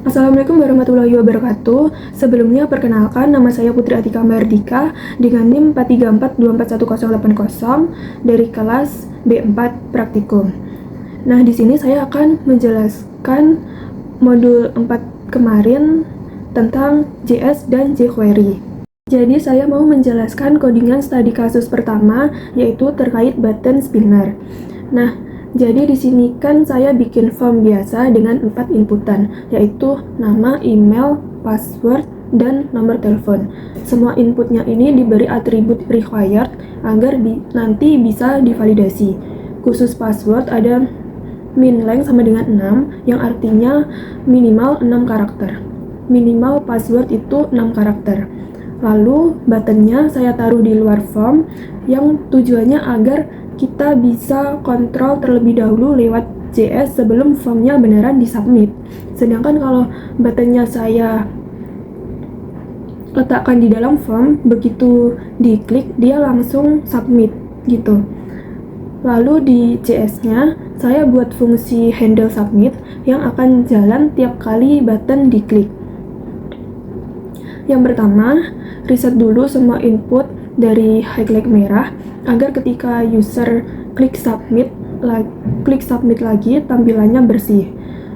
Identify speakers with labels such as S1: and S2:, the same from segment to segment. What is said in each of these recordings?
S1: Assalamualaikum warahmatullahi wabarakatuh. Sebelumnya perkenalkan, nama saya Putri Atika Mardika dengan NIM 434241080 dari kelas B4 Praktikum. Nah, di sini saya akan menjelaskan modul 4 kemarin tentang JS dan jQuery. Jadi saya mau menjelaskan codingan studi kasus pertama, yaitu terkait button spinner. Nah, jadi di sini kan saya bikin form biasa dengan 4 inputan, yaitu nama, email, password, dan nomor telepon. Semua inputnya ini diberi atribut required agar nanti bisa divalidasi. Khusus password ada min length sama dengan 6, yang artinya minimal 6 karakter. Minimal password itu 6 karakter. Lalu buttonnya saya taruh di luar form, yang tujuannya agar kita bisa kontrol terlebih dahulu lewat JS sebelum formnya beneran disubmit. Sedangkan kalau buttonnya saya letakkan di dalam form, begitu diklik dia langsung submit gitu. Lalu di JS-nya saya buat fungsi handle submit yang akan jalan tiap kali button diklik. Yang pertama, reset dulu semua input dari highlight merah agar ketika user klik submit lagi tampilannya bersih.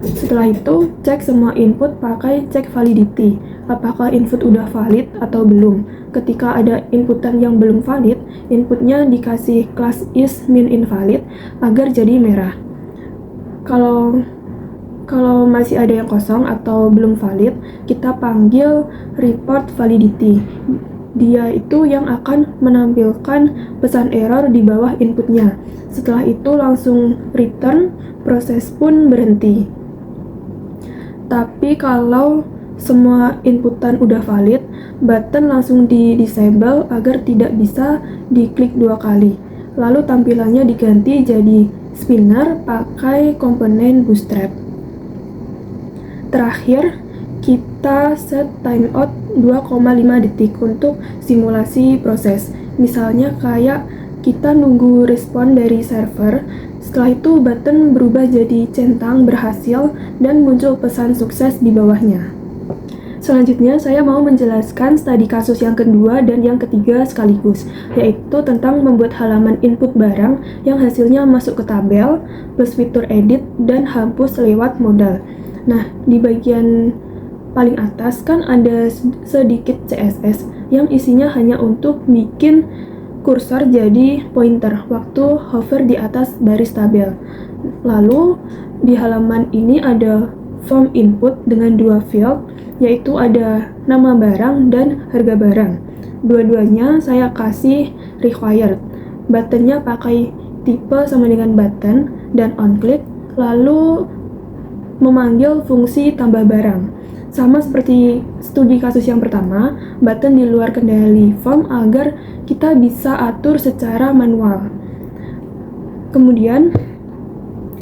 S1: Setelah itu, cek semua input pakai cek validity, apakah input udah valid atau belum. Ketika ada inputan yang belum valid, inputnya dikasih class is min invalid agar jadi merah. Kalau masih ada yang kosong atau belum valid, kita panggil report validity. Dia itu yang akan menampilkan pesan error di bawah inputnya. Setelah itu langsung return, proses pun berhenti. Tapi kalau semua inputan udah valid, button langsung di-disable agar tidak bisa diklik 2 kali. Lalu tampilannya diganti jadi spinner pakai komponen bootstrap. Terakhir, kita set timeout 2,5 detik untuk simulasi proses. Misalnya kayak kita nunggu respon dari server, setelah itu button berubah jadi centang berhasil dan muncul pesan sukses di bawahnya. Selanjutnya saya mau menjelaskan studi kasus yang kedua dan yang ketiga sekaligus, yaitu tentang membuat halaman input barang yang hasilnya masuk ke tabel, plus fitur edit dan hapus lewat modal. Nah, di bagian paling atas kan ada sedikit CSS yang isinya hanya untuk bikin kursor jadi pointer waktu hover di atas baris tabel. Lalu di halaman ini ada form input dengan 2 field, yaitu ada nama barang dan harga barang. Dua-duanya saya kasih required. Buttonnya pakai tipe sama dengan button dan on click, lalu memanggil fungsi tambah barang. Sama seperti studi kasus yang pertama, button di luar kendali form agar kita bisa atur secara manual. Kemudian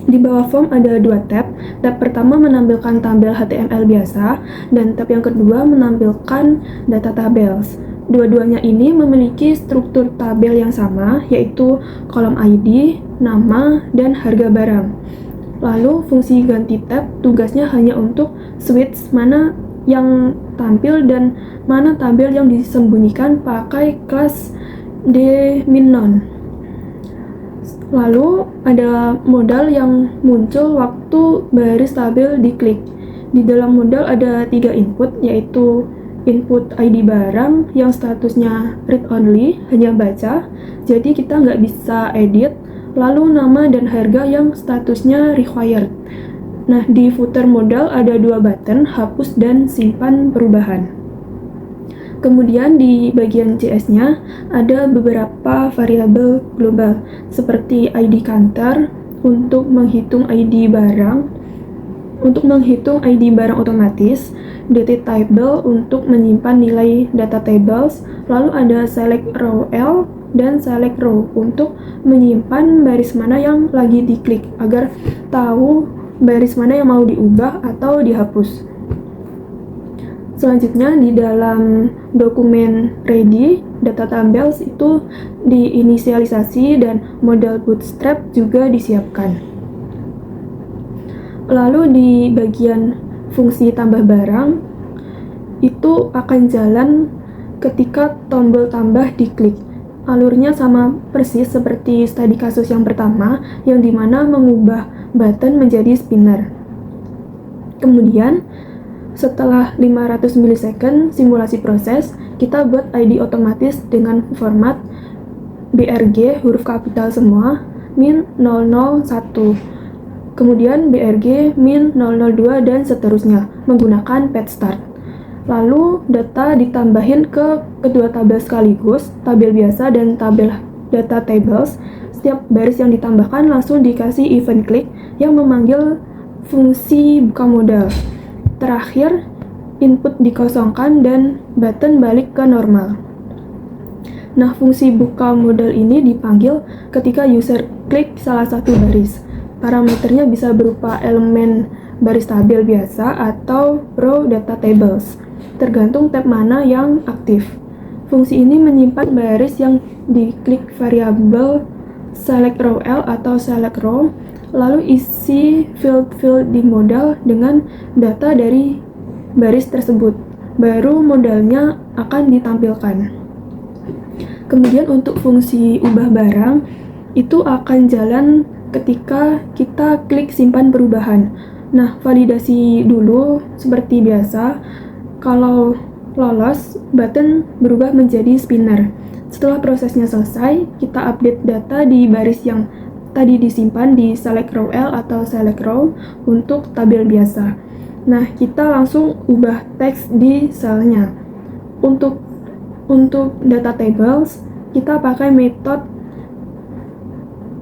S1: di bawah form ada 2 tab. Tab pertama menampilkan tabel HTML biasa dan tab yang kedua menampilkan data tables. Dua-duanya ini memiliki struktur tabel yang sama, yaitu kolom ID, nama, dan harga barang. Lalu fungsi ganti tab tugasnya hanya untuk switch mana yang tampil dan mana tabel yang disembunyikan pakai kelas d-non. Lalu ada modal yang muncul waktu baris tabel diklik. Di dalam modal ada 3 input, yaitu input ID barang yang statusnya read only, hanya baca, jadi kita nggak bisa edit. Lalu nama dan harga yang statusnya required. Nah, di footer modal ada 2 button, hapus dan simpan perubahan. Kemudian di bagian JS-nya ada beberapa variabel global seperti ID counter untuk menghitung ID barang otomatis, data table untuk menyimpan nilai data tables, lalu ada select row L dan select row untuk menyimpan baris mana yang lagi diklik agar tahu baris mana yang mau diubah atau dihapus. Selanjutnya di dalam dokumen ready, data tables itu diinisialisasi dan model bootstrap juga disiapkan. Lalu di bagian fungsi tambah barang itu akan jalan ketika tombol tambah diklik. Alurnya sama persis seperti studi kasus yang pertama, yang dimana mengubah button menjadi spinner. Kemudian, setelah 500 milisecond simulasi proses, kita buat ID otomatis dengan format BRG huruf kapital semua, min 001. Kemudian BRG min 002 dan seterusnya menggunakan pad start. Lalu data ditambahin ke kedua tabel sekaligus, tabel biasa dan tabel data tables. Setiap baris yang ditambahkan langsung dikasih event click yang memanggil fungsi buka modal. Terakhir, input dikosongkan dan button balik ke normal. Nah, fungsi buka modal ini dipanggil ketika user klik salah satu baris. Parameternya bisa berupa elemen baris tabel biasa atau row data tables, tergantung tab mana yang aktif. Fungsi ini menyimpan baris yang diklik variabel select row L atau select row, lalu isi field di modal dengan data dari baris tersebut. Baru modalnya akan ditampilkan. Kemudian untuk fungsi ubah barang, itu akan jalan ketika kita klik simpan perubahan. Nah, validasi dulu seperti biasa. Kalau lolos, button berubah menjadi spinner. Setelah prosesnya selesai, kita update data di baris yang tadi disimpan di select row L atau select row untuk tabel biasa. Nah, kita langsung ubah teks di selnya. Untuk data tables, kita pakai metode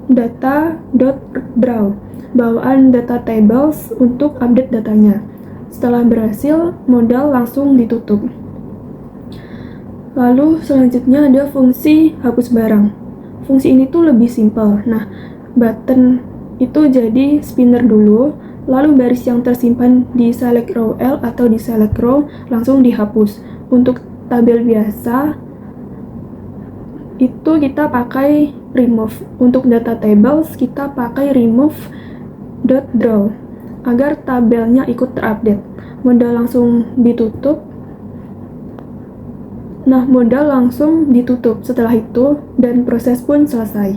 S1: data.draw bawaan data tables untuk update datanya. Setelah berhasil, modal langsung ditutup. Lalu selanjutnya ada fungsi hapus barang. Fungsi ini tuh lebih simpel. Nah, button itu jadi spinner dulu, lalu baris yang tersimpan di select row L atau di select row langsung dihapus. Untuk tabel biasa itu kita pakai remove. Untuk data tables kita pakai remove.draw agar tabelnya ikut terupdate. Modal langsung ditutup. Nah, modal langsung ditutup setelah itu dan proses pun selesai.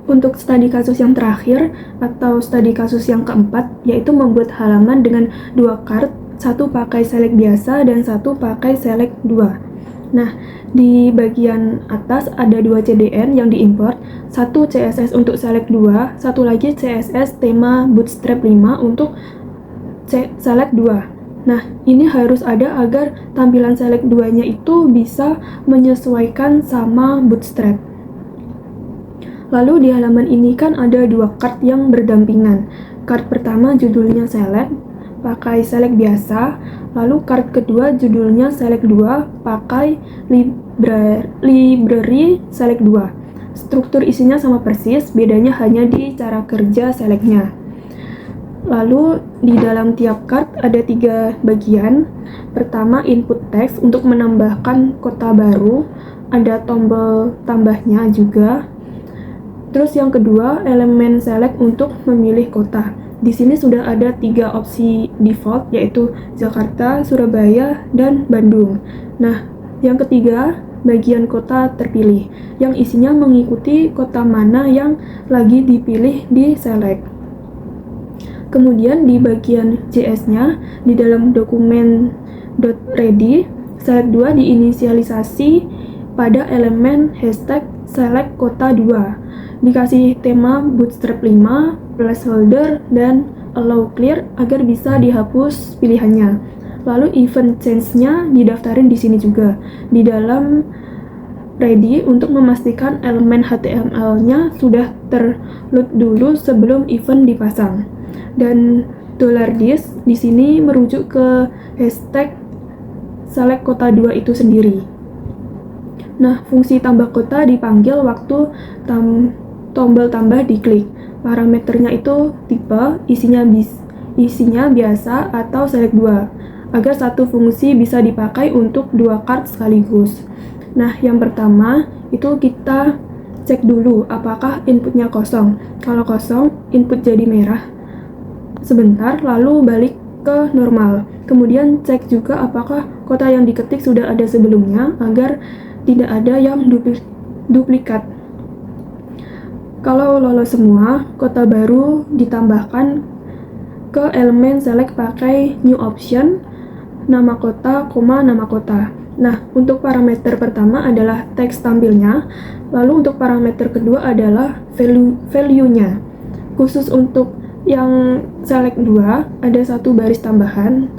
S1: Untuk studi kasus yang terakhir atau studi kasus yang keempat, yaitu membuat halaman dengan dua card, satu pakai select biasa dan satu pakai select 2. Nah, di bagian atas ada dua CDN yang diimport, satu CSS untuk select 2, satu lagi CSS tema Bootstrap 5 untuk select 2. Nah, ini harus ada agar tampilan select 2-nya itu bisa menyesuaikan sama Bootstrap. Lalu di halaman ini kan ada dua card yang berdampingan. Card pertama judulnya select, pakai select biasa. Lalu card kedua judulnya select 2, pakai library select 2. Struktur isinya sama persis, bedanya hanya di cara kerja selectnya. Lalu di dalam tiap card ada 3 bagian. Pertama, input text untuk menambahkan kota baru, ada tombol tambahnya juga. Terus yang kedua, elemen select untuk memilih kota. Di sini sudah ada 3 opsi default, yaitu Jakarta, Surabaya, dan Bandung. Nah, yang ketiga, bagian kota terpilih, yang isinya mengikuti kota mana yang lagi dipilih di select. Kemudian di bagian JS-nya, di dalam dokumen .ready, select 2 diinisialisasi pada elemen hashtag select kota 2. Dikasih tema Bootstrap 5, placeholder, dan allow clear agar bisa dihapus pilihannya. Lalu event change-nya didaftarin di sini juga. Di dalam ready untuk memastikan elemen HTML-nya sudah terload dulu sebelum event dipasang. Dan $this di sini merujuk ke hashtag select kota 2 itu sendiri. Nah, fungsi tambah kota dipanggil waktu tombol tambah diklik. Parameternya itu tipe, isinya biasa atau select 2, agar satu fungsi bisa dipakai untuk 2 card sekaligus. Nah, yang pertama itu kita cek dulu apakah inputnya kosong. Kalau kosong, input jadi merah sebentar, lalu balik ke ke normal. Kemudian cek juga apakah kota yang diketik sudah ada sebelumnya agar tidak ada yang duplikat. Kalau lolos semua, kota baru ditambahkan ke elemen select pakai new option, nama kota, nama kota. Nah, untuk parameter pertama adalah teks tampilnya, lalu untuk parameter kedua adalah value-nya. Khusus untuk yang select 2, ada satu baris tambahan,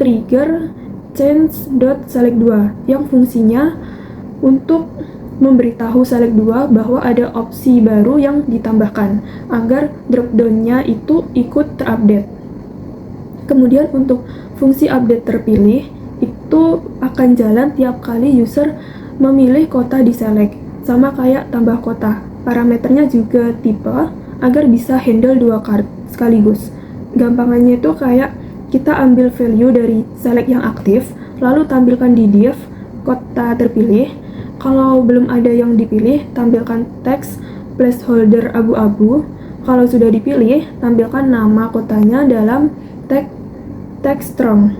S1: trigger change.select2, yang fungsinya untuk memberitahu select 2 bahwa ada opsi baru yang ditambahkan, agar dropdown-nya itu ikut terupdate. Kemudian untuk fungsi update terpilih, itu akan jalan tiap kali user memilih kota di select, sama kayak tambah kota. Parameternya juga tipe, agar bisa handle 2 card sekaligus. Gampangannya itu kayak kita ambil value dari select yang aktif, lalu tampilkan di div kota terpilih. Kalau belum ada yang dipilih, tampilkan teks placeholder abu-abu. Kalau sudah dipilih, tampilkan nama kotanya dalam teks strong.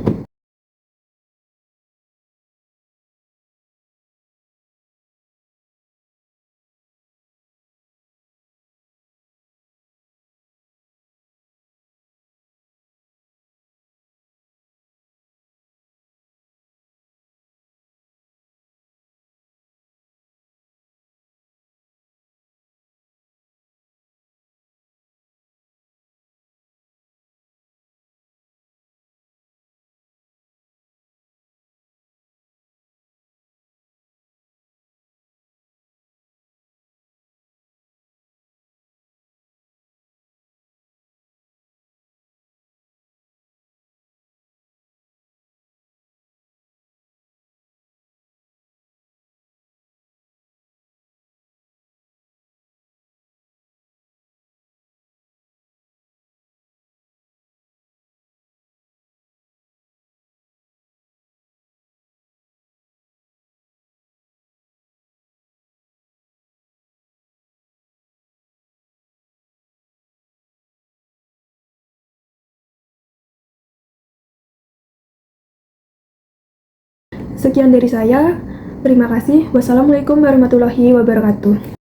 S1: Sekian dari saya. Terima kasih. Wassalamualaikum warahmatullahi wabarakatuh.